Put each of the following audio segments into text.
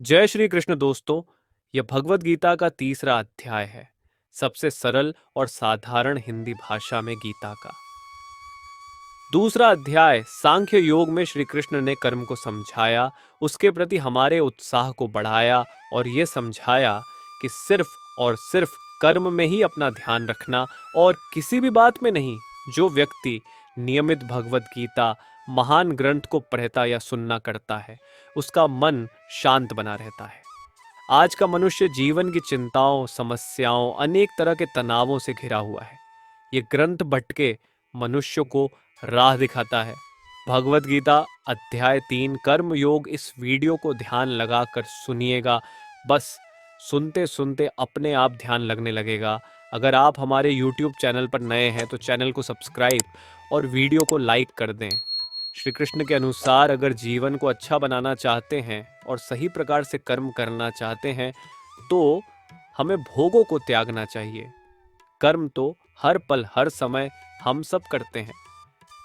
जय श्री कृष्ण दोस्तों। यह भगवत गीता का तीसरा अध्याय है। सबसे सरल और साधारण हिंदी भाषा में गीता का दूसरा अध्याय सांख्य योग में श्री कृष्ण ने कर्म को समझाया, उसके प्रति हमारे उत्साह को बढ़ाया और ये समझाया कि सिर्फ और सिर्फ कर्म में ही अपना ध्यान रखना और किसी भी बात में नहीं। जो व्यक्ति नियमित भगवत गीता महान ग्रंथ को पढ़ता या सुनना करता है, उसका मन शांत बना रहता है। आज का मनुष्य जीवन की चिंताओं, समस्याओं, अनेक तरह के तनावों से घिरा हुआ है। ये ग्रंथ भटके मनुष्य को राह दिखाता है। भगवत गीता अध्याय 3 कर्म योग इस वीडियो को ध्यान लगाकर सुनिएगा। बस सुनते सुनते अपने आप ध्यान लगने लगेगा। अगर आप हमारे YouTube चैनल पर नए हैं तो चैनल को सब्सक्राइब और वीडियो को लाइक कर दें। श्री कृष्ण के अनुसार अगर जीवन को अच्छा बनाना चाहते हैं और सही प्रकार से कर्म करना चाहते हैं तो हमें भोगों को त्यागना चाहिए। कर्म तो हर पल हर समय हम सब करते हैं।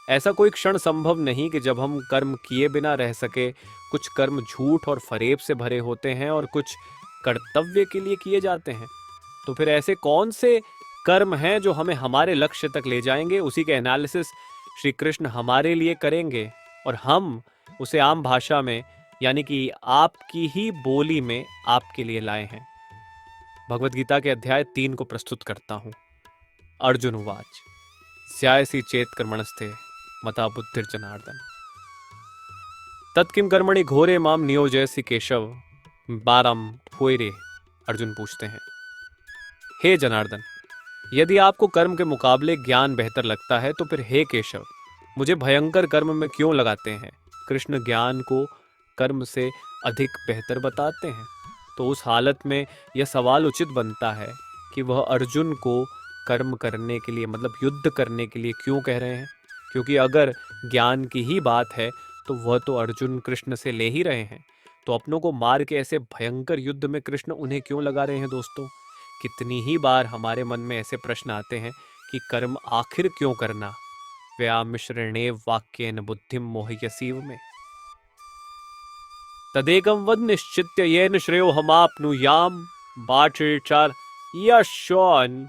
ऐसा कोई क्षण संभव नहीं कि जब हम कर्म किए बिना रह सके। कुछ कर्म झूठ और फरेब से भरे होते हैं और कुछ कर्तव्य के लिए किए जाते हैं। तो फिर ऐसे कौन से कर्म हैं जो हमें हमारे लक्ष्य तक ले जाएंगे? उसी के एनालिसिस श्री कृष्ण हमारे लिए करेंगे और हम उसे आम भाषा में यानी कि आपकी ही बोली में आपके लिए लाए हैं। भगवत गीता के अध्याय 3 को प्रस्तुत करता हूं। अर्जुन उवाच स्यायसी चेत कर्मणस्ते मता बुद्धिर्जनार्दन तत्किम कर्मणि घोरे माम नियोजयसि केशव बारम हुए। अर्जुन पूछते हैं, हे जनार्दन, यदि आपको कर्म के मुकाबले ज्ञान बेहतर लगता है तो फिर हे केशव, मुझे भयंकर कर्म में क्यों लगाते हैं? कृष्ण ज्ञान को कर्म से अधिक बेहतर बताते हैं। तो उस हालत में यह सवाल उचित बनता है कि वह अर्जुन को कर्म करने के लिए मतलब युद्ध करने के लिए क्यों कह रहे हैं? क्योंकि अगर ज्ञान की ही बात है तो वह तो अर्जुन कृष्ण से ले ही रहे हैं। तो अपनों को मार के ऐसे भयंकर युद्ध में कृष्ण उन्हें क्यों लगा रहे हैं? दोस्तों, कितनी ही बार हमारे मन में ऐसे प्रश्न आते हैं कि कर्म आखिर क्यों करना? व्यामिश्रणेव वाक्येन बुद्धिम मोहयसीव में तदेकं वद निश्चित्य येन श्रेयो हमाप्नुयाम बाचेचार यशोन।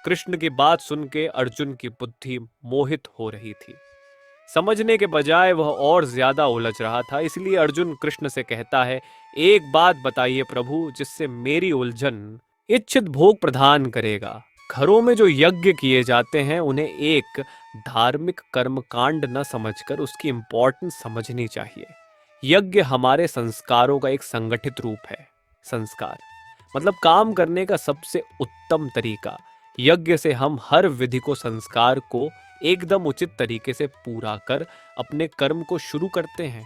कृष्ण की बात सुन के अर्जुन की बुद्धि मोहित हो रही थी। समझने के बजाय वह और ज्यादा उलझ रहा था। इसलिए अर्जुन कृष्ण से कहता है, एक बात बताइए प्रभु, जिससे मेरी उलझन इच्छित भोग प्रदान करेगा। घरों में जो यज्ञ किए जाते हैं उन्हें एक धार्मिक कर्म कांड न समझकर उसकी इंपॉर्टेंस समझनी चाहिए। यज्ञ हमारे संस्कारों का एक संगठित रूप है। संस्कार मतलब काम करने का सबसे उत्तम तरीका। यज्ञ से हम हर विधि को, संस्कार को एकदम उचित तरीके से पूरा कर अपने कर्म को शुरू करते हैं।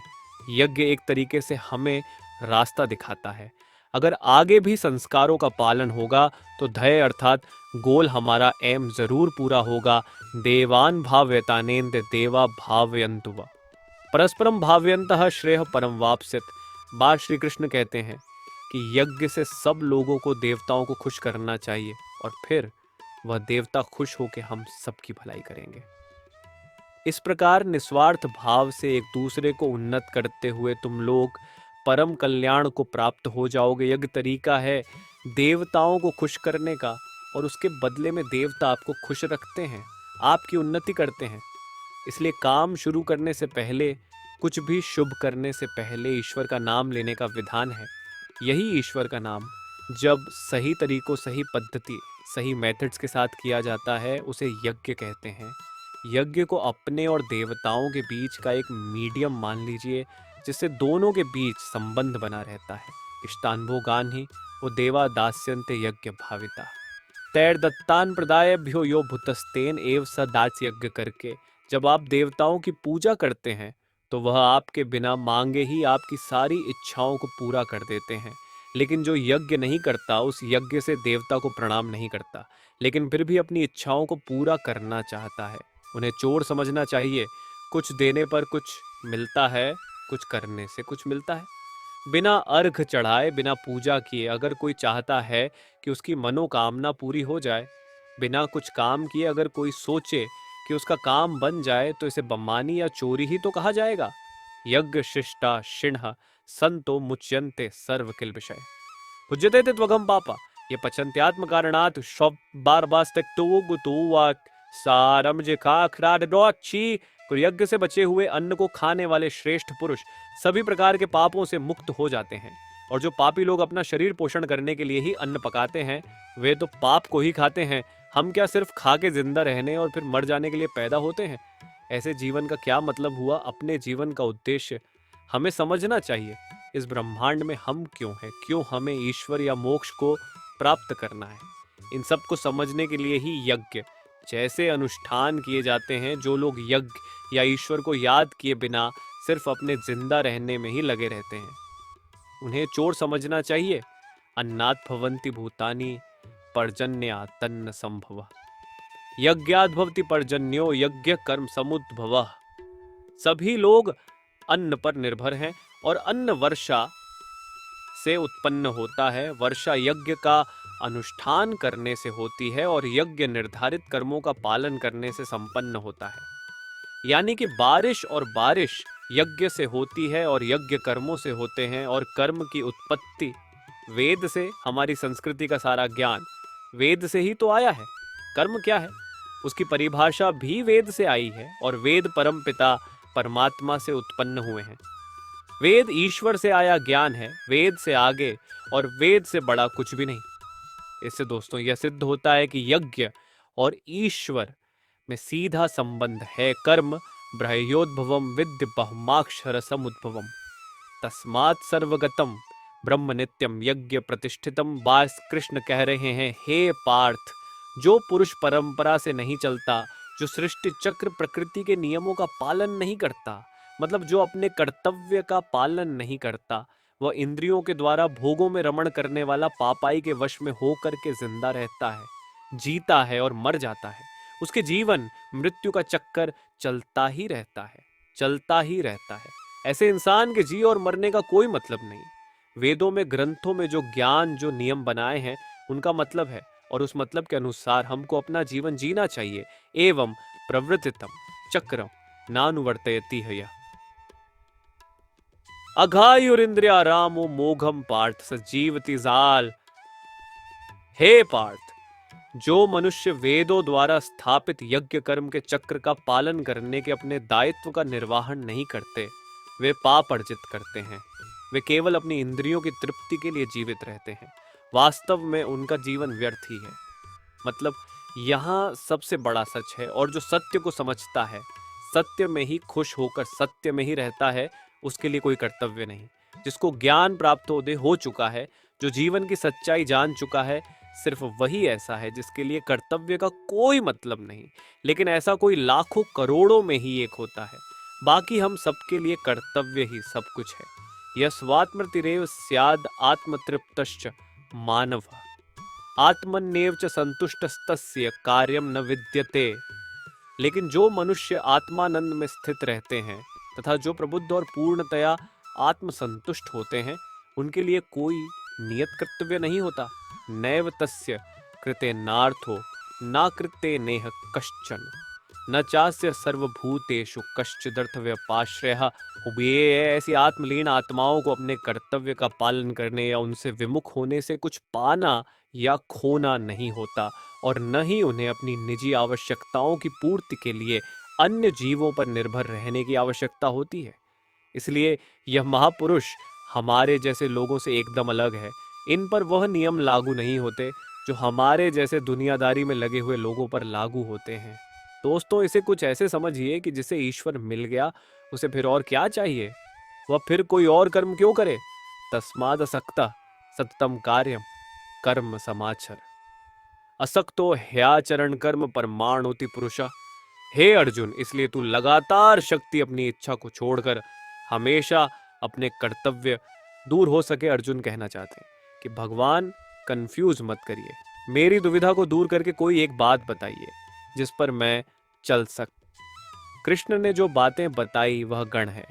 यज्ञ एक तरीके से हमें रास्ता दिखाता है। अगर आगे भी संस्कारों का पालन होगा तो ध्येय अर्थात गोल हमारा एम जरूर पूरा होगा। देवान भाव्यतानेन्द्र देवा भावयंतुव परस्परम भाव्यंतः श्रेय परम वापसित। बात श्री कृष्ण कहते हैं कि यज्ञ से सब लोगों को, देवताओं को खुश करना चाहिए और फिर वह देवता खुश होकर हम सबकी भलाई करेंगे। इस प्रकार निस्वार्थ भाव से एक दूसरे को उन्नत करते हुए तुम लोग परम कल्याण को प्राप्त हो जाओगे। यज्ञ तरीका है देवताओं को खुश करने का और उसके बदले में देवता आपको खुश रखते हैं, आपकी उन्नति करते हैं। इसलिए काम शुरू करने से पहले, कुछ भी शुभ करने से पहले ईश्वर का नाम लेने का विधान है। यही ईश्वर का नाम जब सही तरीकों, सही पद्धति, सही मेथड्स के साथ किया जाता है उसे यज्ञ कहते हैं। यज्ञ को अपने और देवताओं के बीच का एक मीडियम मान लीजिए, जिससे दोनों के बीच संबंध बना रहता है। इष्टान्भो गान ही वो देवा दास्यन्ते यज्ञ भाविता तैर दत्तान प्रदायभ्यो यो भूतस्तेन एव स दास यज्ञ करके। जब आप देवताओं की पूजा करते हैं तो वह आपके बिना मांगे ही आपकी सारी इच्छाओं को पूरा कर देते हैं। लेकिन जो यज्ञ नहीं करता, उस यज्ञ से देवता को प्रणाम नहीं करता, लेकिन फिर भी अपनी इच्छाओं को पूरा करना चाहता है, उन्हें चोर समझना चाहिए। कुछ देने पर कुछ मिलता है, कुछ करने से कुछ मिलता है। बिना अर्घ चढ़ाए, बिना पूजा किए अगर कोई चाहता है कि उसकी मनोकामना पूरी हो जाए, बिना कुछ काम किए अगर कोई सोचे कि उसका काम बन जाए, तो इसे बम्मानी या चोरी ही तो कहा जाएगा। यज्ञ शिष्टा शिण्ह संतो मुच्यन्ते सर्व किल विषय भुज्यते ते त्वगम पापा ये पचन्त्यात्म कारणात् शव बार बार त्यक्तो गुतुवाक सारम जिखा खराडोची यज्ञ से बचे हुए अन्न को खाने वाले श्रेष्ठ पुरुष सभी प्रकार के पापों से मुक्त हो जाते हैं। और जो पापी लोग अपना शरीर पोषण करने के लिए ही अन्न पकाते हैं वे तो पाप को ही खाते हैं। हम क्या सिर्फ खा के जिंदा रहने और फिर मर जाने के लिए पैदा होते हैं? ऐसे जीवन का क्या मतलब हुआ? अपने जीवन का उद्देश्य हमें समझना चाहिए। इस ब्रह्मांड में हम क्यों हैं? क्यों हमें ईश्वर या मोक्ष को प्राप्त करना है? इन सब को समझने के लिए ही यज्ञ जैसे अनुष्ठान किए जाते हैं। जो लोग यज्ञ या ईश्वर को याद किए बिना सिर्फ अपने जिंदा रहने में ही लगे रहते हैं उन्हें चोर समझना चाहिए। अन्नात् भवन्ति भूतानि पर्जन्या तन्न संभव यज्ञात् भवति पर्जन्यो यज्ञ कर्म समुद्भव। सभी लोग अन्न पर निर्भर हैं और अन्न वर्षा से उत्पन्न होता है। वर्षा यज्ञ का अनुष्ठान करने से होती है और यज्ञ निर्धारित कर्मों का पालन करने से संपन्न होता है। यानी कि बारिश और बारिश यज्ञ से होती है और यज्ञ कर्मों से होते हैं। और कर्म की उत्पत्ति वेद से, हमारी संस्कृति का सारा ज्ञान वेद से ही तो आया है। कर्म क्या है उसकी परिभाषा भी वेद से आई है और वेद परम पिता परमात्मा से उत्पन्न हुए हैं। वेद ईश्वर से आया ज्ञान है, वेद से आगे और वेद से बड़ा कुछ भी नहीं। इससे दोस्तों यह सिद्ध होता है कि यज्ञ और ईश्वर में सीधा संबंध है। कर्म ब्रह्योद्भवम विद्य बहुमाक्षर समुद्भवम तस्मात् सर्वगतम ब्रह्म नित्यम यज्ञ प्रतिष्ठितम। बास कृष्ण कह रहे हैं, हे पार्थ, जो पुरुष परंपरा से नहीं चलता, जो सृष्टि चक्र प्रकृति के नियमों का पालन नहीं करता, मतलब जो अपने कर्तव्य का पालन नहीं करता, वह इंद्रियों के द्वारा भोगों में रमण करने वाला पापाई के वश में होकर के जिंदा रहता है, जीता है और मर जाता है। उसके जीवन मृत्यु का चक्कर चलता ही रहता है, चलता ही रहता है। ऐसे इंसान के जी और मरने का कोई मतलब नहीं। वेदों में, ग्रंथों में जो ज्ञान, जो नियम बनाए हैं उनका मतलब है और उस मतलब के अनुसार हमको अपना जीवन जीना चाहिए। एवं प्रवृत्तितम चक्रम नानुवर्तयति है। अघायुरिंद्रिया रामो मोघम पार्थ सजीवति जाल। हे पार्थ, जो मनुष्य वेदों द्वारा स्थापित यज्ञ कर्म के चक्र का पालन करने के अपने दायित्व का निर्वहन नहीं करते, वे पाप अर्जित करते हैं। वे केवल अपनी इंद्रियों की तृप्ति के लिए जीवित रहते हैं। वास्तव में उनका जीवन व्यर्थ ही है। मतलब यहाँ सबसे बड़ा सच है। और जो सत्य को समझता है, सत्य में ही खुश होकर सत्य में ही रहता है, उसके लिए कोई कर्तव्य नहीं। जिसको ज्ञान प्राप्त हो चुका है, जो जीवन की सच्चाई जान चुका है, सिर्फ वही ऐसा है जिसके लिए कर्तव्य का कोई मतलब नहीं। लेकिन ऐसा कोई लाखों करोड़ों में ही एक होता है। बाकी हम सबके लिए कर्तव्य ही सब कुछ है। यस्वात्मतिरेव स्याद आत्मतृप्तश्च मानव आत्मन्येव च संतुष्टस्तस्य कार्यम न विद्यते। लेकिन जो मनुष्य आत्मानंद में स्थित रहते हैं तथा जो प्रबुद्ध और पूर्णतया आत्मसंतुष्ट होते हैं, उनके लिए कोई नियत कर्तव्य नहीं होता। नैव तस्य कृते नार्थो न कृते नेह कश्चन न चास्य सर्वभूतेषु कश्चिदर्थव्यपाश्रयः। ऐसी आत्मलीन आत्माओं को अपने कर्तव्य का पालन करने या उनसे विमुख होने से कुछ पाना या खोना नहीं होता और न ही उन्हें अपनी निजी आवश्यकताओं की पूर्ति के लिए अन्य जीवों पर निर्भर रहने की आवश्यकता होती है। इसलिए यह महापुरुष हमारे जैसे लोगों से एकदम अलग है। इन पर वह नियम लागू नहीं होते जो हमारे जैसे दुनियादारी में लगे हुए लोगों पर लागू होते हैं। दोस्तों, इसे कुछ ऐसे समझिए कि जिसे ईश्वर मिल गया उसे फिर और क्या चाहिए? वह फिर कोई और कर्म क्यों करे? तस्माद असक्ता सततम कार्यम कर्म समाचर असक्तो ह्याचरण कर्म परमाणुति पुरुषा। हे अर्जुन, इसलिए तू लगातार शक्ति अपनी इच्छा को छोड़कर हमेशा अपने कर्तव्य दूर हो सके। अर्जुन कहना चाहते हैं कि भगवान कंफ्यूज मत करिए, मेरी दुविधा को दूर करके कोई एक बात बताइए जिस पर मैं चल सक। कृष्ण ने जो बातें बताई वह गण है,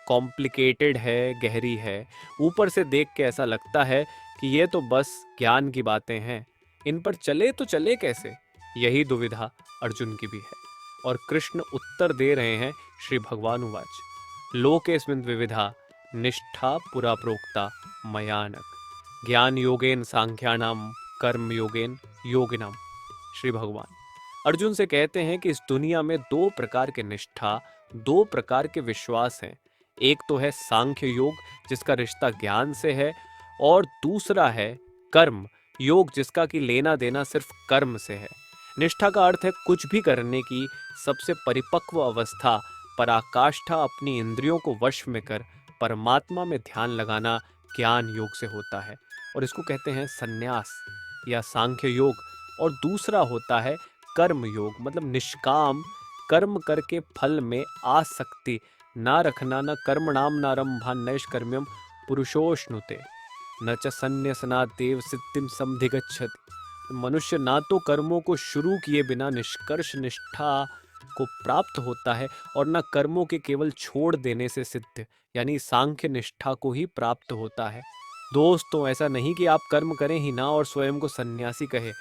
कॉम्प्लिकेटेड है, गहरी है। ऊपर से देख के ऐसा लगता है कि ये तो बस ज्ञान की बातें हैं, इन पर चले तो चले कैसे? यही दुविधा अर्जुन की भी है। और कृष्ण उत्तर दे रहे हैं, श्री भगवान उवाच लोकेस्मिन् द्विविधा निष्ठा पुरा प्रोक्ता मयानक ज्ञान योगेन सांख्यानाम कर्म योगेन योगिनम। श्री भगवान अर्जुन से कहते हैं कि इस दुनिया में दो प्रकार के निष्ठा, दो प्रकार के विश्वास हैं। एक तो है सांख्य योग जिसका रिश्ता ज्ञान से है, और दूसरा है कर्म योग जिसका कि लेना देना सिर्फ कर्म से है। निष्ठा का अर्थ है कुछ भी करने की सबसे परिपक्व अवस्था, पराकाष्ठा अपनी इंद्रियों को वश में कर परमात्मा में ध्यान लगाना ज्ञान योग से होता है, और इसको कहते हैं संन्यास या सांख्य योग। और दूसरा होता है कर्म योग, मतलब निष्काम कर्म करके फल में आसक्ति ना रखना, न कर्मणाम नारंभान नैष्कर्म्यम पुरुषोष्णुते न च संन्यसनात् देव सिद्धिम समधिगच्छति। मनुष्य ना तो कर्मों को शुरू किए बिना निष्कर्ष निष्ठा को प्राप्त होता है, और न कर्मों के केवल छोड़ देने से सिद्ध यानी सांख्य निष्ठा को ही प्राप्त होता है। दोस्तों, ऐसा नहीं कि आप कर्म करें ही ना और स्वयं को सन्यासी कहे।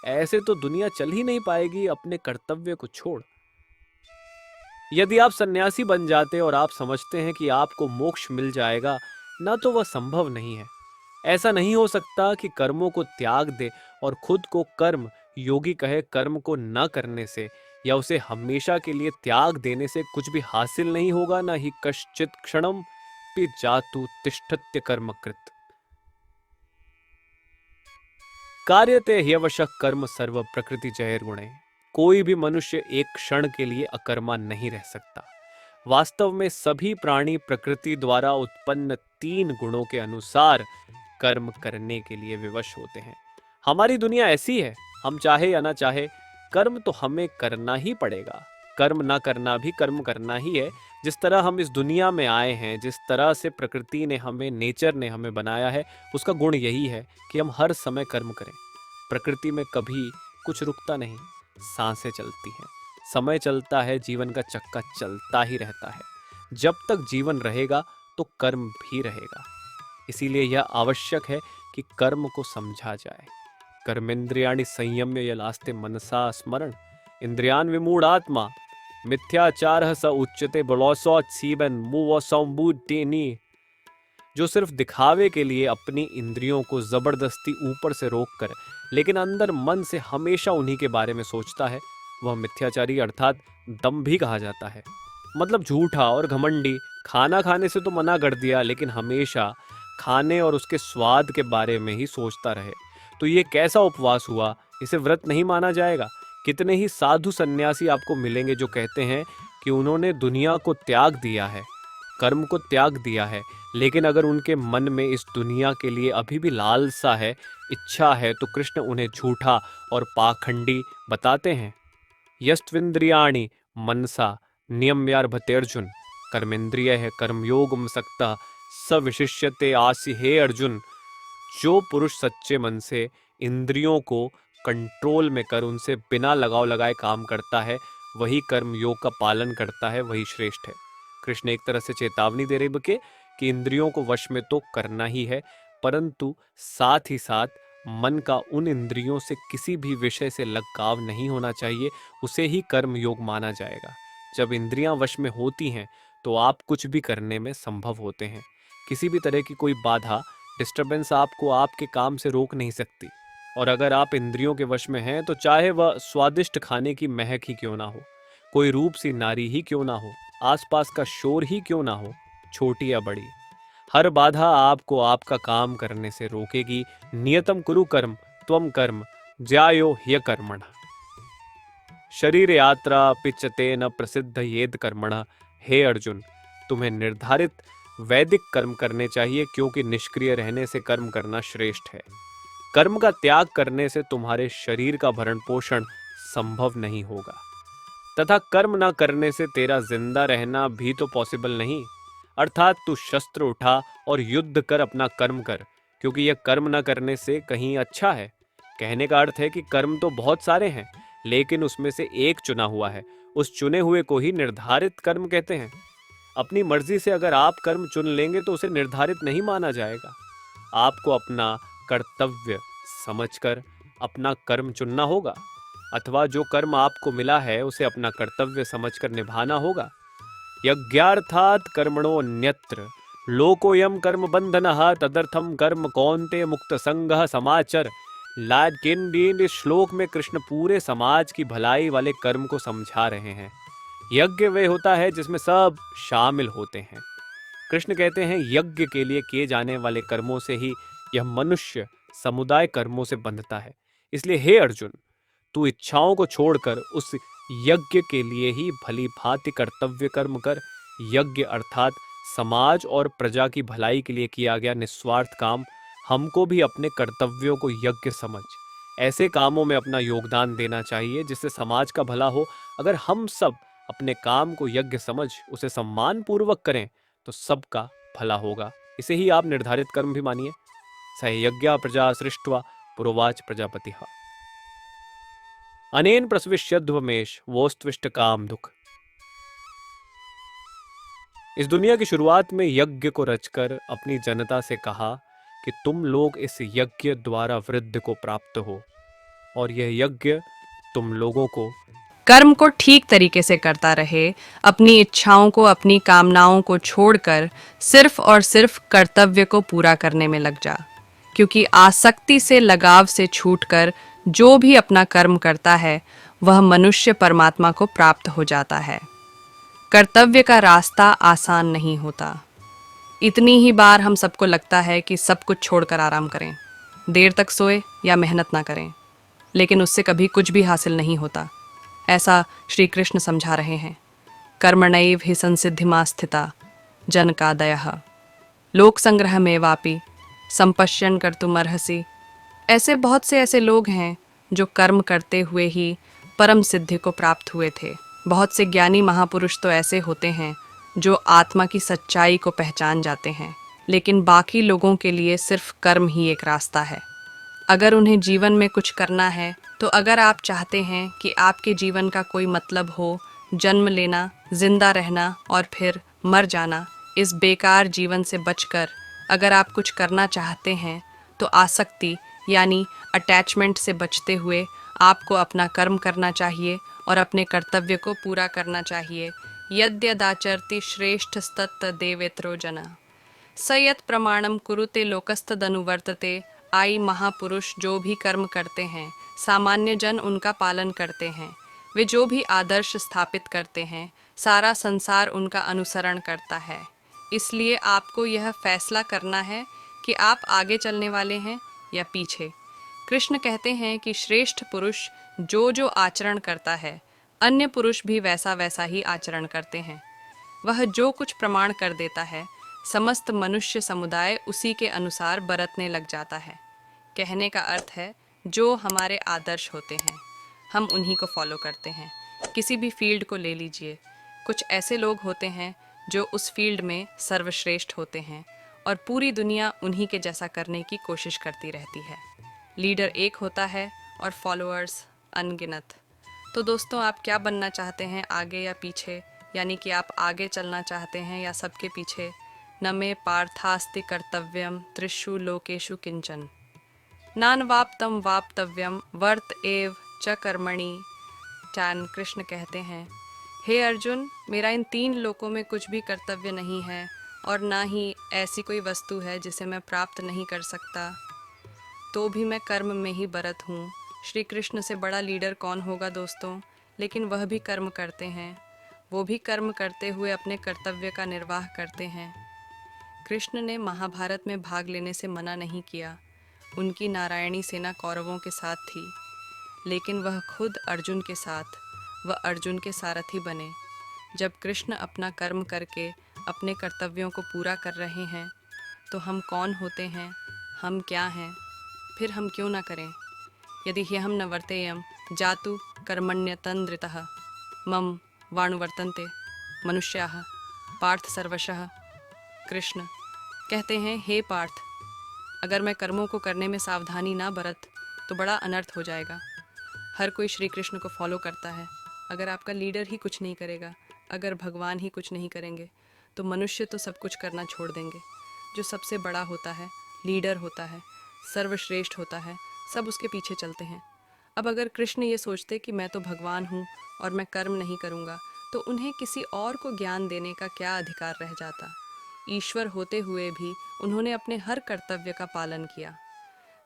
ऐसे तो दुनिया चल ही नहीं पाएगी अपने कर्तव्य को छोड़। यदि आप सन्यासी बन जाते और आप समझते हैं कि आपको मोक्ष मिल जाएगा, ना तो वह संभव नहीं है। ऐसा नहीं हो सकता कि कर्मों को त्याग दे और खुद को कर्म योगी कहे। कर्म को न करने से या उसे हमेशा के लिए त्याग देने से कुछ भी हासिल नहीं होगा, न ही कश्चित क्षणम पि जातु तिष्ठत्य कर्मकृत। कार्यते ह्यवशः कर्म सर्व प्रकृति जयर्गुणे। कोई भी मनुष्य एक क्षण के लिए अकर्मा नहीं रह सकता। वास्तव में सभी प्राणी प्रकृति द्वारा उत्पन्न 3 गुणों के अनुसार कर्म करने के लिए विवश होते हैं। हमारी दुनिया ऐसी है, हम चाहे या ना चाहे कर्म तो हमें करना ही पड़ेगा। कर्म ना करना भी कर्म करना ही है। जिस तरह हम इस दुनिया में आए हैं, जिस तरह से प्रकृति ने हमें, नेचर ने हमें बनाया है, उसका गुण यही है कि हम हर समय कर्म करें। प्रकृति में कभी कुछ रुकता नहीं, सांसें चलती हैं, समय चलता है, जीवन का चक्का चलता ही रहता है। जब तक जीवन रहेगा तो कर्म भी रहेगा। इसीलिए यह आवश्यक है कि कर्म को समझा जाए। कर्मेंद्रियाणि संयम्य यलास्ते मनसा स्मरण इंद्रियान विमूढ़ आत्मा मिथ्याचार स उच्यते बलौसौच सीबन मुवसौबुटेनी। जो सिर्फ दिखावे के लिए अपनी इंद्रियों को जबरदस्ती ऊपर से रोककर लेकिन अंदर मन से हमेशा उन्हीं के बारे में सोचता है, वह मिथ्याचारी अर्थात दंभी कहा जाता है। मतलब झूठा और घमंडी। खाना खाने से तो मना कर दिया, लेकिन हमेशा खाने और उसके स्वाद के बारे में ही सोचता रहे, तो ये कैसा उपवास हुआ? इसे व्रत नहीं माना जाएगा। कितने ही साधु सन्यासी आपको मिलेंगे जो कहते हैं कि उन्होंने दुनिया को त्याग दिया है, कर्म को त्याग दिया है, लेकिन अगर उनके मन में इस दुनिया के लिए अभी भी लालसा है, इच्छा है, तो कृष्ण उन्हें झूठा और पाखंडी बताते हैं। यस्त्विंद्रियाणि मनसा नियम्यार्भते अर्जुन कर्मेंद्रिय है कर्मयोग सकता स विशिष्यते आसि। हे अर्जुन, जो पुरुष सच्चे मन से इंद्रियों को कंट्रोल में कर उनसे बिना लगाव लगाए काम करता है, वही कर्म योग का पालन करता है, वही श्रेष्ठ है। कृष्ण एक तरह से चेतावनी दे रहे बके कि इंद्रियों को वश में तो करना ही है, परंतु साथ ही साथ मन का उन इंद्रियों से किसी भी विषय से लगाव नहीं होना चाहिए, उसे ही कर्म योग माना जाएगा। जब इंद्रियां वश में होती हैं तो आप कुछ भी करने में संभव होते हैं। किसी भी तरह की कोई बाधा, डिस्टरबेंस आपको आपके काम से रोक नहीं सकती। और अगर आप इंद्रियों के वश में हैं तो चाहे वह स्वादिष्ट खाने की महक ही क्यों ना हो, कोई रूप सी नारी ही क्यों ना हो, आसपास का शोर ही क्यों ना हो, छोटी या बड़ी, हर बाधा आपको आपका काम करने से रोकेगी। नियतम कुरु कर्म त्वम कर्म ज्यायो ह्यकर्मण शरीर यात्रा पिचते न प्रसिद्ध येद कर्मण। हे अर्जुन, तुम्हें निर्धारित वैदिक कर्म करने चाहिए, क्योंकि निष्क्रिय रहने से कर्म करना श्रेष्ठ है। कर्म का त्याग करने से तुम्हारे शरीर का भरण पोषण संभव नहीं होगा, तथा कर्म न करने से तेरा जिंदा रहना भी तो पॉसिबल नहीं। अर्थात तू शस्त्र उठा और युद्ध कर, अपना कर्म कर, क्योंकि यह कर्म न करने से कहीं अच्छा है। कहने का अर्थ है कि कर्म तो बहुत सारे हैं, लेकिन उसमें से एक चुना हुआ है, उस चुने हुए को ही निर्धारित कर्म कहते हैं। अपनी मर्जी से अगर आप कर्म चुन लेंगे तो उसे निर्धारित नहीं माना जाएगा। आपको अपना कर्तव्य समझकर अपना कर्म चुनना होगा, अथवा जो कर्म आपको मिला है उसे अपना कर्तव्य समझकर निभाना होगा। यज्ञार्थात् कर्मणो अन्यत्र लोकोयम कर्म बंधनः तदर्थम कर्म कौन्ते मुक्त संगः समाचर। लाडकिन इस श्लोक में कृष्ण पूरे समाज की भलाई वाले कर्म को समझा रहे हैं। यज्ञ वे होता है जिसमें सब शामिल होते हैं। कृष्ण कहते हैं यज्ञ के लिए किए जाने वाले कर्मों से ही यह मनुष्य समुदाय कर्मों से बंधता है। इसलिए हे अर्जुन, तू इच्छाओं को छोड़कर उस यज्ञ के लिए ही भली भांति कर्तव्य कर्म कर। यज्ञ अर्थात समाज और प्रजा की भलाई के लिए किया गया निस्वार्थ काम। हमको भी अपने कर्तव्यों को यज्ञ समझ ऐसे कामों में अपना योगदान देना चाहिए जिससे समाज का भला हो। अगर हम सब अपने काम को यज्ञ समझ उसे सम्मान पूर्वक करें तो सबका भला होगा। इसे ही आप निर्धारित कर्म भी मानिए। स यज्ञ प्रजा सृष्ट्वा पुरोवाच प्रजापति। अनेन प्रसविष्यध्वमेश वोस्त्विष्ट काम दुख। इस दुनिया की शुरुआत में यज्ञ को रचकर अपनी जनता से कहा कि तुम लोग इस यज्ञ द्वारा वृद्धि को प्राप्त हो और यह यज्ञ तुम लोगों को कर्म को ठीक तरीके से करता रहे, अपनी इच्छाओं को, अपनी कामनाओं को छोड़कर सिर्फ और सिर्फ कर्तव्य को पूरा करने में लग जा। क्योंकि आसक्ति से, लगाव से छूटकर जो भी अपना कर्म करता है वह मनुष्य परमात्मा को प्राप्त हो जाता है। कर्तव्य का रास्ता आसान नहीं होता। इतनी ही बार हम सबको लगता है कि सब कुछ छोड़कर आराम करें, देर तक सोए या मेहनत ना करें, लेकिन उससे कभी कुछ भी हासिल नहीं होता। ऐसा श्री कृष्ण समझा रहे हैं। कर्मणैव हि संसिद्धिमा स्थिता जनकादयः लोक संग्रह में वापि संपश्यन कर्तुमर्हसि। ऐसे बहुत से ऐसे लोग हैं जो कर्म करते हुए ही परम सिद्धि को प्राप्त हुए थे। बहुत से ज्ञानी महापुरुष तो ऐसे होते हैं जो आत्मा की सच्चाई को पहचान जाते हैं, लेकिन बाकी लोगों के लिए सिर्फ कर्म ही एक रास्ता है। अगर उन्हें जीवन में कुछ करना है तो अगर आप चाहते हैं कि आपके जीवन का कोई मतलब हो, जन्म लेना, जिंदा रहना और फिर मर जाना, इस बेकार जीवन से बचकर अगर आप कुछ करना चाहते हैं तो आसक्ति यानी अटैचमेंट से बचते हुए आपको अपना कर्म करना चाहिए और अपने कर्तव्य को पूरा करना चाहिए। यद्यदाचरति श्रेष्ठस्तत्त देवेत्रो जना स यत् प्रमाणम कुरुते लोकस्तदनुवर्तते। आई महापुरुष जो भी कर्म करते हैं, सामान्य जन उनका पालन करते हैं। वे जो भी आदर्श स्थापित करते हैं, सारा संसार उनका अनुसरण करता है। इसलिए आपको यह फैसला करना है कि आप आगे चलने वाले हैं या पीछे। कृष्ण कहते हैं कि श्रेष्ठ पुरुष जो जो आचरण करता है, अन्य पुरुष भी वैसा वैसा ही आचरण करते हैं। वह जो कुछ प्रमाण कर देता है, समस्त मनुष्य समुदाय उसी के अनुसार बरतने लग जाता है। कहने का अर्थ है, जो हमारे आदर्श होते हैं हम उन्हीं को फॉलो करते हैं। किसी भी फील्ड को ले लीजिए, कुछ ऐसे लोग होते हैं जो उस फील्ड में सर्वश्रेष्ठ होते हैं और पूरी दुनिया उन्हीं के जैसा करने की कोशिश करती रहती है। लीडर एक होता है और फॉलोअर्स अनगिनत। तो दोस्तों, आप क्या बनना चाहते हैं, आगे या पीछे? यानी कि आप आगे चलना चाहते हैं या सबके पीछे? न मे पार्थास्ति कर्तव्यम त्रिषु लोकेषु किंचन नानवाप्तम वाप्तव्यम वर्त एव च कर्मणि। चान कृष्ण कहते हैं, हे अर्जुन, मेरा इन 3 लोकों में कुछ भी कर्तव्य नहीं है और ना ही ऐसी कोई वस्तु है जिसे मैं प्राप्त नहीं कर सकता, तो भी मैं कर्म में ही बरत हूँ। श्री कृष्ण से बड़ा लीडर कौन होगा दोस्तों? लेकिन वह भी कर्म करते हैं। वो भी कर्म करते हुए अपने कर्तव्य का निर्वाह करते हैं। कृष्ण ने महाभारत में भाग लेने से मना नहीं किया। उनकी नारायणी सेना कौरवों के साथ थी, लेकिन वह खुद अर्जुन के साथ, वह अर्जुन के सारथी बने। जब कृष्ण अपना कर्म करके अपने कर्तव्यों को पूरा कर रहे हैं, तो हम कौन होते हैं, हम क्या हैं, फिर हम क्यों ना करें? यदि ह्यहम न वर्तेयम जातु कर्मण्यतन्द्रितः मम वाणुवर्तन्ते मनुष्याः पार्थ सर्वशः। कृष्ण कहते हैं, हे पार्थ, अगर मैं कर्मों को करने में सावधानी ना बरत तो बड़ा अनर्थ हो जाएगा। हर कोई श्री कृष्ण को फॉलो करता है। अगर आपका लीडर ही कुछ नहीं करेगा, अगर भगवान ही कुछ नहीं करेंगे, तो मनुष्य तो सब कुछ करना छोड़ देंगे। जो सबसे बड़ा होता है, लीडर होता है, सर्वश्रेष्ठ होता है, सब उसके पीछे चलते हैं। अब अगर कृष्ण ये सोचते कि मैं तो भगवान हूँ और मैं कर्म नहीं करूँगा, तो उन्हें किसी और को ज्ञान देने का क्या अधिकार रह जाता? ईश्वर होते हुए भी उन्होंने अपने हर कर्तव्य का पालन किया,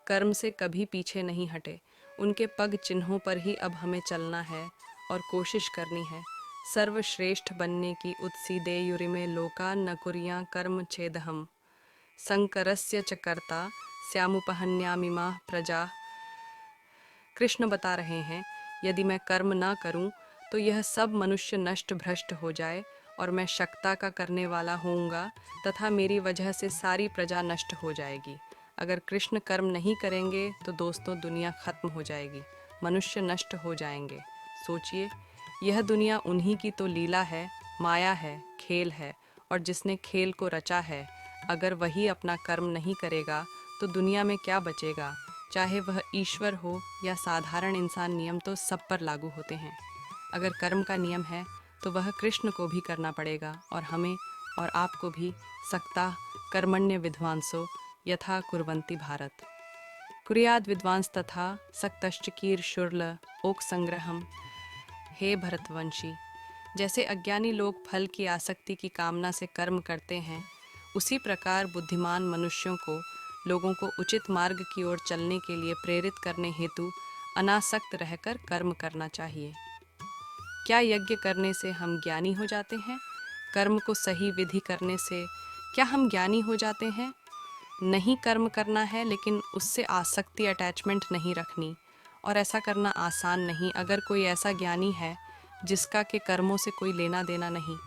कर्म से कभी पीछे नहीं हटे। उनके पग चिन्हों पर ही अब हमें चलना है और कोशिश करनी है सर्वश्रेष्ठ बनने की। उत्सीदेयुरिमे लोका न कुर्यां कर्म छेदहम संकरस्य च कर्ता स्यामुपहन्यामिमा प्रजा। कृष्ण बता रहे हैं, यदि मैं कर्म न करूं तो यह सब मनुष्य नष्ट भ्रष्ट हो जाए और मैं शक्ता का करने वाला होऊंगा तथा मेरी वजह से सारी प्रजा नष्ट हो जाएगी। अगर कृष्ण कर्म नहीं करेंगे तो दोस्तों दुनिया खत्म हो जाएगी, मनुष्य नष्ट हो जाएंगे। सोचिए, यह दुनिया उन्हीं की तो लीला है, माया है, खेल है, और जिसने खेल को रचा है अगर वही अपना कर्म नहीं करेगा तो दुनिया में क्या बचेगा। चाहे वह ईश्वर हो या साधारण इंसान, नियम तो सब पर लागू होते हैं। अगर कर्म का नियम है तो वह कृष्ण को भी करना पड़ेगा और हमें और आपको भी। सक्ता कर्मण्य विद्वांसो यथा कुर्वन्ति भारत, कुर्याद विद्वांस तथा सक्तश्च कीर शुर्ल ओक संग्रहम। हे भरतवंशी, जैसे अज्ञानी लोग फल की आसक्ति की कामना से कर्म करते हैं, उसी प्रकार बुद्धिमान मनुष्यों को लोगों को उचित मार्ग की ओर चलने के लिए प्रेरित करने हेतु अनासक्त रहकर कर्म करना चाहिए। क्या यज्ञ करने से हम ज्ञानी हो जाते हैं? कर्म को सही विधि करने से क्या हम ज्ञानी हो जाते हैं? नहीं, कर्म करना है लेकिन उससे आसक्ति, अटैचमेंट नहीं रखनी, और ऐसा करना आसान नहीं। अगर कोई ऐसा ज्ञानी है जिसका के कर्मों से कोई लेना देना नहीं,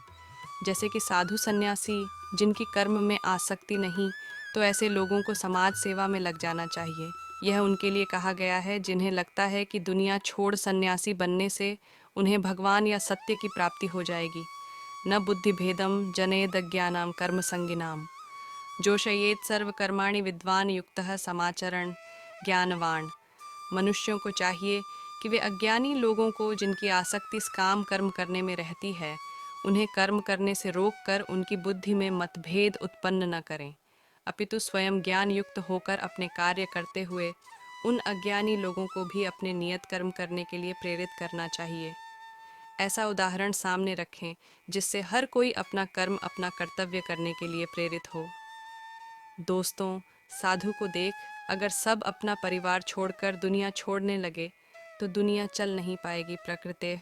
जैसे कि साधु सन्यासी जिनकी कर्म में आसक्ति नहीं, तो ऐसे लोगों को समाज सेवा में लग जाना चाहिए। यह उनके लिए कहा गया है जिन्हें लगता है कि दुनिया छोड़ सन्यासी बनने से उन्हें भगवान या सत्य की प्राप्ति हो जाएगी। न बुद्धि भेदम जनेद ज्ञानाम कर्म संगिनाम जोशयेत सर्व कर्माणि विद्वान युक्तः समाचरण ज्ञानवान। मनुष्यों को चाहिए कि वे अज्ञानी लोगों को, जिनकी आसक्ति इस काम कर्म करने में रहती है, उन्हें कर्म करने से रोककर उनकी बुद्धि में मतभेद उत्पन्न न करें, अपितु स्वयं ज्ञान युक्त होकर अपने कार्य करते हुए उन अज्ञानी लोगों को भी अपने नियत कर्म करने के लिए प्रेरित करना चाहिए। ऐसा उदाहरण सामने रखें जिससे हर कोई अपना कर्म, अपना कर्तव्य करने के लिए प्रेरित हो। दोस्तों, साधु को देख, अगर सब अपना परिवार छोड़कर दुनिया छोड़ने लगे तो दुनिया चल नहीं पाएगी। प्रकृते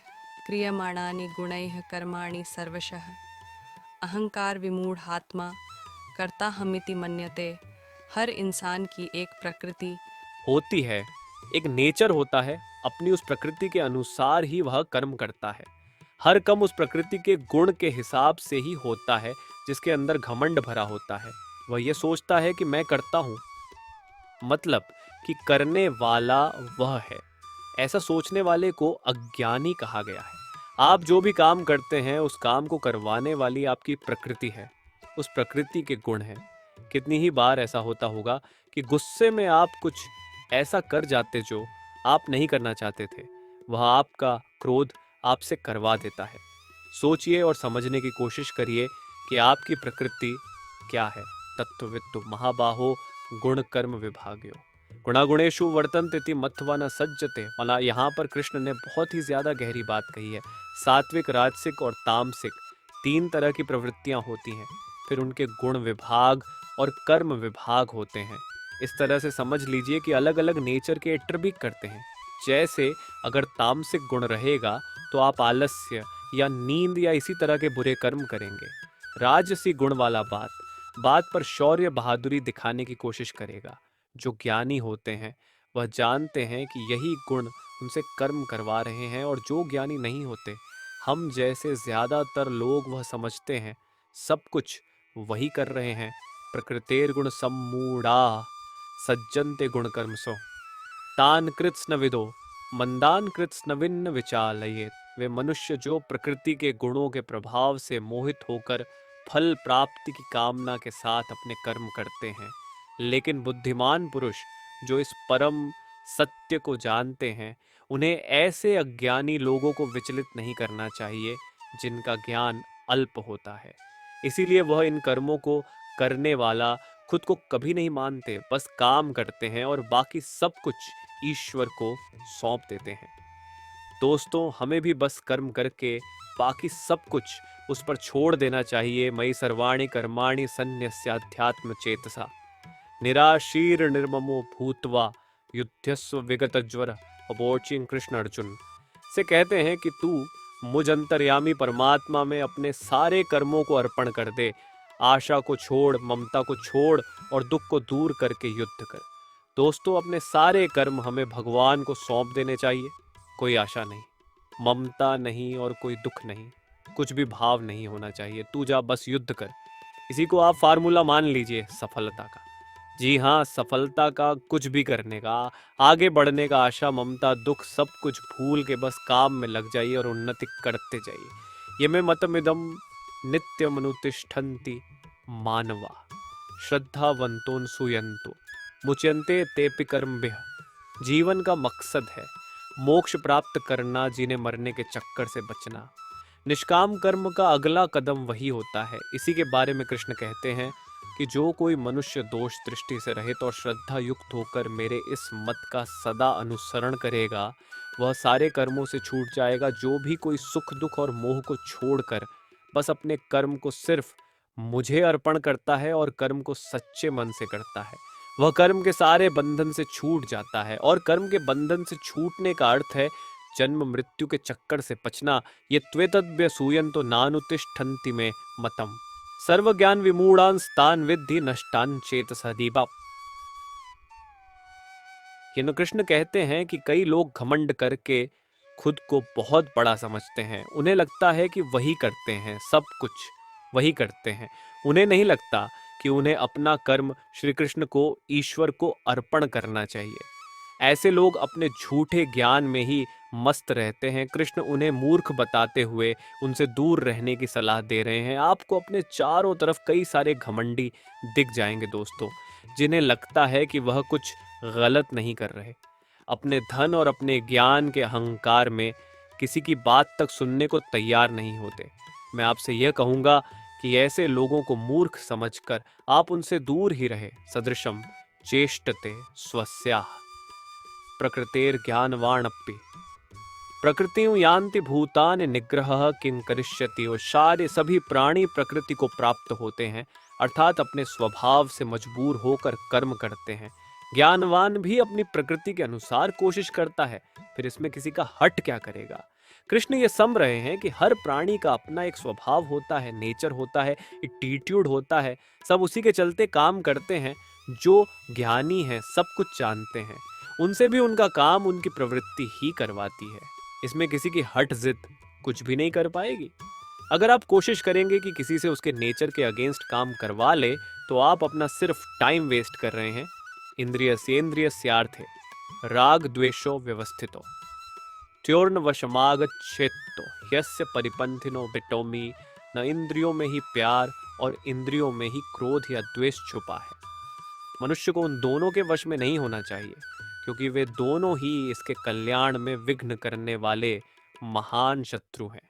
क्रियमाणानि गुणैः कर्माणि सर्वशः अहंकार विमूढ़ आत्मा कर्ता हमिति मन्यते। हर इंसान की एक प्रकृति होती है, एक नेचर होता है। अपनी उस प्रकृति के अनुसार ही वह कर्म करता है। हर कर्म उस प्रकृति के गुण के हिसाब से ही होता है। जिसके अंदर घमंड भरा होता है, वह ये सोचता है कि मैं करता हूँ, मतलब कि करने वाला वह है। ऐसा सोचने वाले को अज्ञानी कहा गया है। आप जो भी काम करते हैं, उस काम को करवाने वाली आपकी प्रकृति है, उस प्रकृति के गुण हैं। कितनी ही बार ऐसा होता होगा कि गुस्से में आप कुछ ऐसा कर जाते जो आप नहीं करना चाहते थे, वह आपका क्रोध आपसे करवा देता है। सोचिए और समझने की कोशिश करिए कि आपकी प्रकृति क्या है। तत्ववित्तु महाबाहो गुण कर्म विभाग्यो गुणागुणेषु वर्तन्ते मत्वा न सज्जते। माना यहाँ पर कृष्ण ने बहुत ही ज्यादा गहरी बात कही है। सात्विक, राजसिक और तामसिक तीन तरह की प्रवृत्तियां होती हैं। फिर उनके गुण विभाग और कर्म विभाग होते हैं। इस तरह से समझ लीजिए कि अलग अलग नेचर के एट्रिब्यूट करते हैं। जैसे अगर तामसिक गुण रहेगा तो आप आलस्य या नींद या इसी तरह के बुरे कर्म करेंगे। राजसी गुण वाला बात पर शौर्य बहादुरी दिखाने की कोशिश करेगा। जो ज्ञानी होते हैं वह जानते हैं कि यही गुण उनसे कर्म करवा रहे हैं, और जो ज्ञानी नहीं होते, हम जैसे ज्यादातर लोग, वह समझते हैं सब कुछ वही कर रहे हैं। प्रकृतेर गुण सम्मूढ़ा सज्जन्ते गुण कर्मसो तान कृत्स्न विदो मंदान कृत्स्न विन्न विचालयेत। वे मनुष्य जो प्रकृति के गुणों के प्रभाव से मोहित होकर फल प्राप्ति की कामना के साथ अपने कर्म करते हैं, लेकिन बुद्धिमान पुरुष जो इस परम सत्य को जानते हैं, उन्हें ऐसे अज्ञानी लोगों को विचलित नहीं करना चाहिए जिनका ज्ञान अल्प होता है। इसीलिए वह इन कर्मों को करने वाला खुद को कभी नहीं मानते, बस काम करते हैं और बाकी सब कुछ ईश्वर को सौंप देते हैं। दोस्तों, हमें भी बस कर्म करके बाकी सब कुछ उस पर छोड़ देना चाहिए। मयि सर्वाणि कर्माणि सन्न्यस्याध्यात्म चेतसा निराशीर निर्ममो भूत्वा युद्धस्व विगतज्वर। अबोचिन कृष्ण अर्जुन से कहते हैं कि तू मुझ अंतर्यामी परमात्मा में अपने सारे कर्मों को अर्पण कर दे। आशा को छोड़, ममता को छोड़ और दुख को दूर करके युद्ध कर। दोस्तों, अपने सारे कर्म हमें भगवान को सौंप देने चाहिए। कोई आशा नहीं, ममता नहीं और कोई दुख नहीं, कुछ भी भाव नहीं होना चाहिए। तू जा बस युद्ध कर। इसी को आप फार्मूला मान लीजिए सफलता का। जी हाँ, सफलता का, कुछ भी करने का, आगे बढ़ने का, आशा ममता दुख सब कुछ भूल के बस काम में लग जाइए और उन्नति करते जाइए। ये में मतमिदम नित्यमनुतिष्ठन्ति मानवा श्रद्धावंतोन सुयंतो मुच्यन्ते तेपि कर्मभिः। जीवन का मकसद है मोक्ष प्राप्त करना, जीने मरने के चक्कर से बचना। निष्काम कर्म का अगला कदम वही होता है। इसी के बारे में कृष्ण कहते हैं कि जो कोई मनुष्य दोष दृष्टि से रहित और श्रद्धा युक्त होकर मेरे इस मत का सदा अनुसरण करेगा, वह सारे कर्मों से छूट जाएगा। जो भी कोई सुख दुख और मोह को छोड़कर बस अपने कर्म को सिर्फ मुझे अर्पण करता है और कर्म को सच्चे मन से करता है, वह कर्म के सारे बंधन से छूट जाता है। और कर्म के बंधन से छूटने का अर्थ है जन्म मृत्यु के चक्कर से बचना। ये त्वेतद्य सूयंतो नानुतिष्ठन्ति में मतम सर्व ज्ञान विमूढ़ान स्थान विद्धि नष्टान चेतसा दीपा। कृष्ण कहते हैं कि कई लोग घमंड करके खुद को बहुत बड़ा समझते हैं। उन्हें लगता है कि वही करते हैं, सब कुछ वही करते हैं। उन्हें नहीं लगता कि उन्हें अपना कर्म श्री कृष्ण को, ईश्वर को अर्पण करना चाहिए। ऐसे लोग अपने झूठे ज्ञान में ही मस्त रहते हैं। कृष्ण उन्हें मूर्ख बताते हुए उनसे दूर रहने की सलाह दे रहे हैं। आपको अपने चारों तरफ कई सारे घमंडी दिख जाएंगे दोस्तों, जिन्हें लगता है कि वह कुछ गलत नहीं कर रहे। अपने धन और अपने ज्ञान के अहंकार में किसी की बात तक सुनने को तैयार नहीं होते। मैं आपसे यह कहूँगा कि ऐसे लोगों को मूर्ख समझकर आप उनसे दूर ही रहे। सदृशम चेष्टते स्वस्याः प्रकृतेर ज्ञानवाणप्पि प्रकृतियों यान्ति भूतानि निग्रह किं करिष्यति। और सारे सभी प्राणी प्रकृति को प्राप्त होते हैं, अर्थात अपने स्वभाव से मजबूर होकर कर्म करते हैं। ज्ञानवान भी अपनी प्रकृति के अनुसार कोशिश करता है, फिर इसमें किसी का हट क्या करेगा। कृष्ण ये समझ रहे हैं कि हर प्राणी का अपना एक स्वभाव होता है, नेचर होता है, एटीट्यूड होता है। सब उसी के चलते काम करते हैं। जो ज्ञानी हैं सब कुछ जानते हैं, उनसे भी उनका काम उनकी प्रवृत्ति ही करवाती है। इसमें किसी की हट जिद कुछ भी नहीं कर पाएगी। अगर आप कोशिश करेंगे कि किसी से उसके नेचर के अगेंस्ट काम करवा ले, तो आप अपना सिर्फ टाइम वेस्ट कर रहे हैं। इंद्रियस्येन्द्रियस्यार्थे राग द्वेषो व्यवस्थितो त्योर्न वशमागच्छेत्तो यस्य परिपंथिनो बिटोमी। न इंद्रियों में ही प्यार और इंद्रियों में ही क्रोध या द्वेष छुपा है। मनुष्य को उन दोनों के वश में नहीं होना चाहिए, क्योंकि वे दोनों ही इसके कल्याण में विघ्न करने वाले महान शत्रु हैं।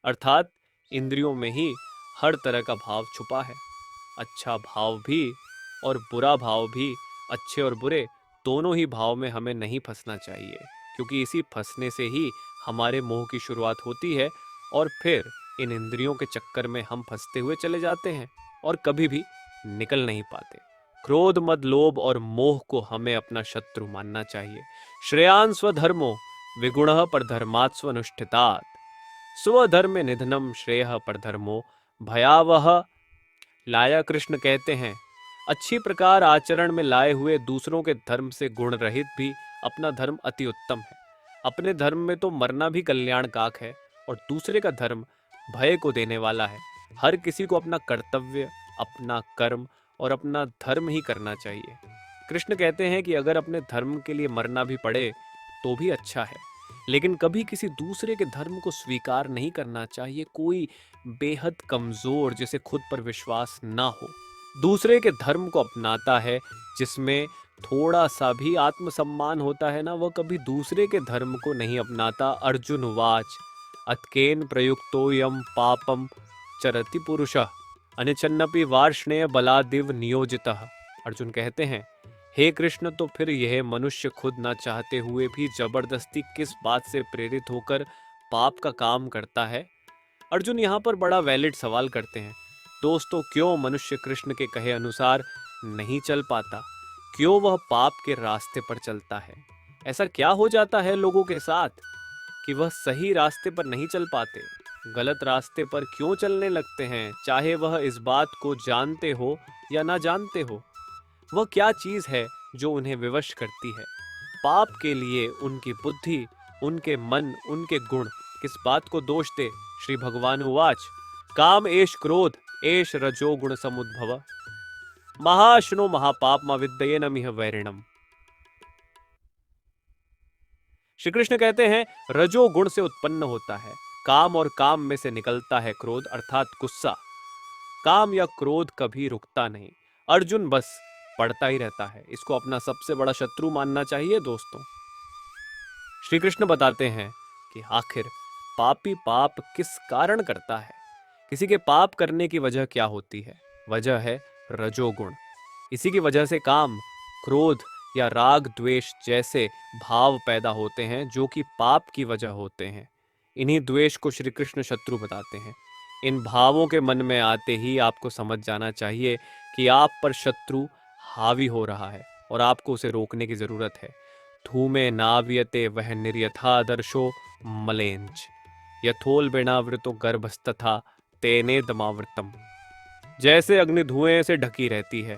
अर्थात इंद्रियों में ही हर तरह का भाव छुपा है। अच्छा भाव भी और बुरा भाव भी, अच्छे और बुरे दोनों ही भाव में हमें नहीं फंसना चाहिए, क्योंकि इसी फंसने से ही हमारे मोह की शुरुआत होती है और फिर इन इंद्रियों के चक्कर में हम फंसते हुए चले जाते हैं और कभी भी निकल नहीं पाते। क्रोध मद लोभ और मोह को हमें अपना शत्रु मानना चाहिए। श्रेयान स्वधर्मो विगुणः परधर्मात् स्वनुष्ठितात् स्वधर्मे निधनम श्रेयः परधर्मो भयावह। लाया कृष्ण कहते हैं, अच्छी प्रकार आचरण में लाए हुए दूसरों के धर्म से गुण रहित भी अपना धर्म अति उत्तम है। अपने धर्म में तो मरना भी कल्याणकारक है और दूसरे का धर्म भय को देने वाला है। हर किसी को अपना कर्तव्य, अपना कर्म और अपना धर्म ही करना चाहिए। कृष्ण कहते हैं कि अगर अपने धर्म के लिए मरना भी पड़े तो भी अच्छा है, लेकिन कभी किसी दूसरे के धर्म को स्वीकार नहीं करना चाहिए। कोई बेहद कमजोर, जिसे खुद पर विश्वास ना हो, दूसरे के धर्म को अपनाता है, जिसमें थोड़ा सा भी आत्मसम्मान होता है ना, वह कभी दूसरे के धर्म को नहीं अपनाता। अर्जुन उवाच अत्केन प्रयुक्तोऽयं पापम चरति पुरुषः अनिच्छन्नपि वार्ष्णेय बलादिव नियोजितः। अर्जुन कहते हैं, हे कृष्ण, तो फिर यह मनुष्य खुद न चाहते हुए भी जबरदस्ती किस बात से प्रेरित होकर पाप का काम करता है? अर्जुन यहाँ पर बड़ा वैलिड सवाल करते हैं। दोस्तों, क्यों मनुष्य कृष्ण के कहे अनुसार नहीं चल पाता? क्यों वह पाप के रास्ते पर चलता है? ऐसा क्या हो जाता है लोगों के साथ कि वह सही रास्ते पर नहीं चल पाते, गलत रास्ते पर क्यों चलने लगते हैं, चाहे वह इस बात को जानते हो या ना जानते हो? वह क्या चीज है जो उन्हें विवश करती है? पाप के लिए उनकी बुद्धि, उनके मन, उनके गुण किस बात को दोष दे? श्री भगवान उवाच काम एष क्रोध एष रजो गुण समुद्भव महाशनो महापापमा विद्येन मिह वैरिणम। श्री कृष्ण कहते हैं रजोगुण से उत्पन्न होता है काम और काम में से निकलता है क्रोध अर्थात गुस्सा। काम या क्रोध कभी रुकता नहीं, अर्जुन बस बढ़ता ही रहता है। इसको अपना सबसे बड़ा शत्रु मानना चाहिए दोस्तों। श्री कृष्ण बताते हैं कि आखिर पापी पाप किस कारण करता है? किसी के पाप करने की वजह क्या होती है? वजह है रजोगुण। इसी की वजह से काम, क्रोध या राग द्वेष जैसे भाव पैदा होते हैं जो कि पाप की वजह होते हैं। इन्हीं द्वेष को श्री कृष्ण शत्रु बताते हैं। इन भावों के मन में आते ही आपको समझ जाना चाहिए कि आप पर शत्रु हावी हो रहा है और आपको उसे रोकने की जरूरत है। धूमे नाव्यते वह निर्यथादर्शो मलेंच यथोल बिनावृतो गर्भस्तथा तेने दमावृतम। जैसे अग्नि धुएं से ढकी रहती है,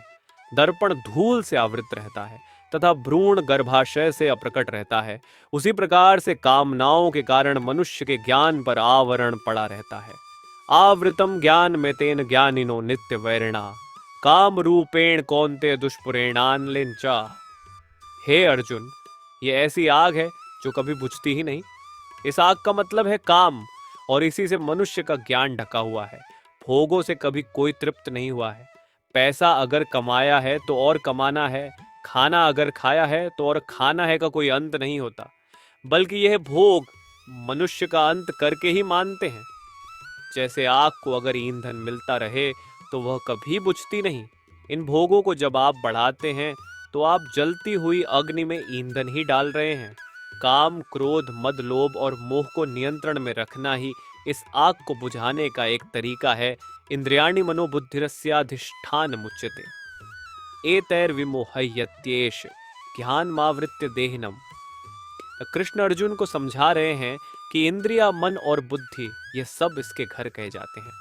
दर्पण धूल से आवृत रहता है तथा भ्रूण गर्भाशय से अप्रकट रहता है, उसी प्रकार से कामनाओं के कारण मनुष्य के ज्ञान पर आवरण पड़ा रहता है। आवृतम ज्ञान में तेन ज्ञानिनो नित्य वैरिणा काम रूपेण कौन्ते दुष्पुरेणान लिंचा। हे अर्जुन, ये ऐसी आग है जो कभी बुझती ही नहीं। इस आग का मतलब है काम, और इसी से मनुष्य का ज्ञान ढका हुआ है। भोगों से कभी कोई तृप्त नहीं हुआ है। पैसा अगर कमाया है तो और कमाना है, खाना अगर खाया है तो और खाना है का कोई अंत नहीं होता, बल्कि यह भोग मनुष्य का अंत करके ही मानते हैं। जैसे आग को अगर ईंधन मिलता रहे तो वह कभी बुझती नहीं। इन भोगों को जब आप बढ़ाते हैं तो आप जलती हुई अग्नि में ईंधन ही डाल रहे हैं। काम, क्रोध, मद, लोभ और मोह को नियंत्रण में रखना ही इस आग को बुझाने का एक तरीका है। इंद्रियाणि मनोबुद्धिरस्याधिष्ठान मुच्यते एतैर्विमोहयत्येष ज्ञान मावृत्य देहिनम। कृष्ण अर्जुन को समझा रहे हैं कि इंद्रिया, मन और बुद्धि ये सब इसके घर कहे जाते हैं।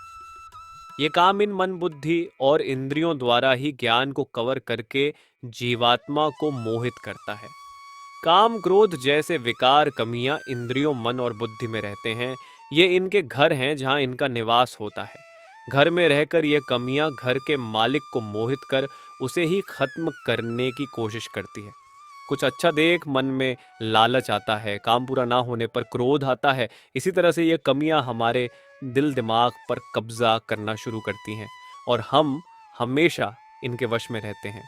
ये काम इन मन, बुद्धि और इंद्रियों द्वारा ही ज्ञान को कवर करके जीवात्मा को मोहित करता है। काम, क्रोध जैसे विकार, कमियां इंद्रियों, मन और बुद्धि में रहते हैं। ये इनके घर हैं जहां इनका निवास होता है। घर में रहकर ये कमियां घर के मालिक को मोहित कर उसे ही खत्म करने की कोशिश करती है। कुछ अच्छा देख मन में लालच आता है, काम पूरा ना होने पर क्रोध आता है। इसी तरह से ये कमियां हमारे दिल दिमाग पर कब्जा करना शुरू करती हैं और हम हमेशा इनके वश में रहते हैं।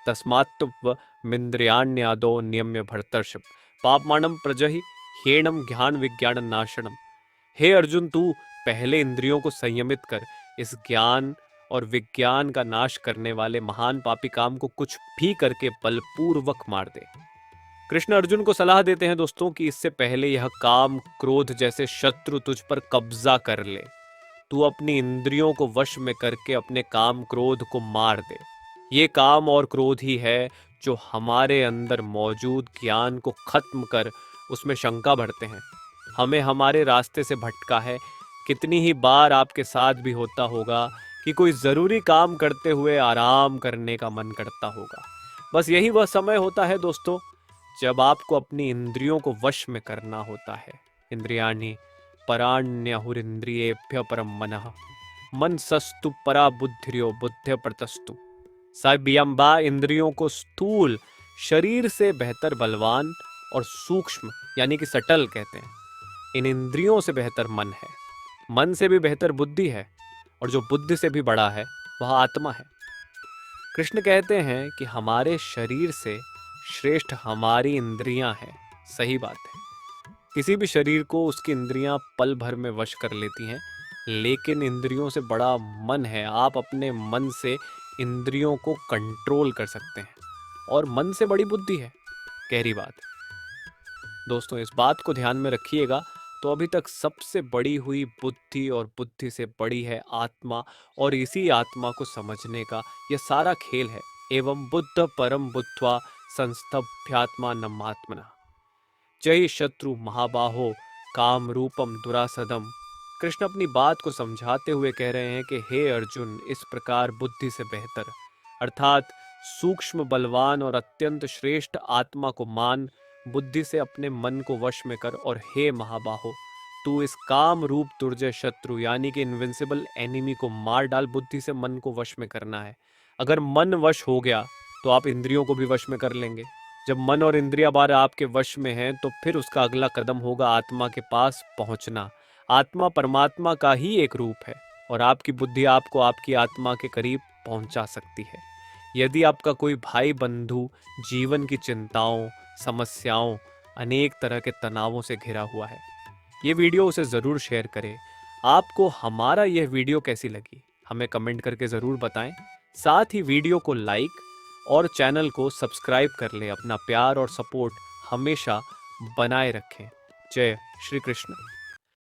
तस्मात्त्वमिन्द्रियाण्यादो नियम्य भर्तर्षभ पापमानम प्रजहि ह्येनम ज्ञान विज्ञान नाशनम। हे अर्जुन, तू पहले इंद्रियों को संयमित कर इस ज्ञान और विज्ञान का नाश करने वाले महान पापी काम को कुछ भी करके बलपूर्वक मार दे। कृष्ण अर्जुन को सलाह देते हैं दोस्तों कि इससे पहले यह काम, क्रोध जैसे शत्रु तुझ पर कब्जा कर ले, तू अपनी इंद्रियों को वश में करके अपने काम, क्रोध को मार दे। ये काम और क्रोध ही है जो हमारे अंदर मौजूद ज्ञान को खत्म कर उसमें शंका भरते हैं, हमें हमारे रास्ते से भटका है। कितनी ही बार आपके साथ भी होता होगा कि कोई ज़रूरी काम करते हुए आराम करने का मन करता होगा। बस यही वह समय होता है दोस्तों जब आपको अपनी इंद्रियों को वश में करना होता है। इंद्रियाणि पराण्यहुरिन्द्रियेभ्य परम मनः मन सस्तु परा बुद्धिर्यो बुद्ध्य प्रतस्तु। सव्यंबा इंद्रियों को स्थूल शरीर से बेहतर बलवान और सूक्ष्म यानी कि सटल कहते हैं। इन इंद्रियों से बेहतर मन है, मन से भी बेहतर बुद्धि है, और जो बुद्धि से भी बड़ा है वह आत्मा है। कृष्ण कहते हैं कि हमारे शरीर से श्रेष्ठ हमारी इंद्रियां हैं। सही बात है, किसी भी शरीर को उसकी इंद्रियां पल भर में वश कर लेती हैं, लेकिन इंद्रियों से बड़ा मन है। आप अपने मन से इंद्रियों को कंट्रोल कर सकते हैं। और मन से बड़ी बुद्धि है। गहरी बात। दोस्तों, इस बात को ध्यान में रखिएगा। तो अभी तक सबसे बड़ी हुई बुद्धि और बुद्धि से बड़ी है आत्मा, और इसी आत्मा को समझने का यह सारा खेल है। एवं बुद्ध परम बुद्ध्वा संस्तभ्यात्मा नमात्मना। जय शत्रु महाबाहो काम रूपम दुरासदम। कृष्ण अपनी बात को समझाते हुए कह रहे हैं कि हे अर्जुन, इस प्रकार बुद्धि से बेहतर अर्थात सूक्ष्म बलवान और अत्यंत श्रेष्ठ आत्मा को मान, बुद्धि से अपने मन को वश में कर। और हे महाबाहो, तू इस काम रूप दुर्जय शत्रु यानी कि इनविंसिबल एनिमी को मार डाल। बुद्धि से मन को वश में करना है। अगर मन वश हो गया तो आप इंद्रियों को भी वश में कर लेंगे। जब मन और इंद्रिया बार आपके वश में हैं तो फिर उसका अगला कदम होगा आत्मा के पास पहुंचना। आत्मा परमात्मा का ही एक रूप है और आपकी बुद्धि आपको आपकी आत्मा के करीब पहुंचा सकती है। यदि आपका कोई भाई बंधु जीवन की चिंताओं, समस्याओं, अनेक तरह के तनावों से घिरा हुआ है, ये वीडियो उसे ज़रूर शेयर करें। आपको हमारा यह वीडियो कैसी लगी हमें कमेंट करके ज़रूर बताएं। साथ ही वीडियो को लाइक और चैनल को सब्सक्राइब कर लें। अपना प्यार और सपोर्ट हमेशा बनाए रखें। जय श्री कृष्ण।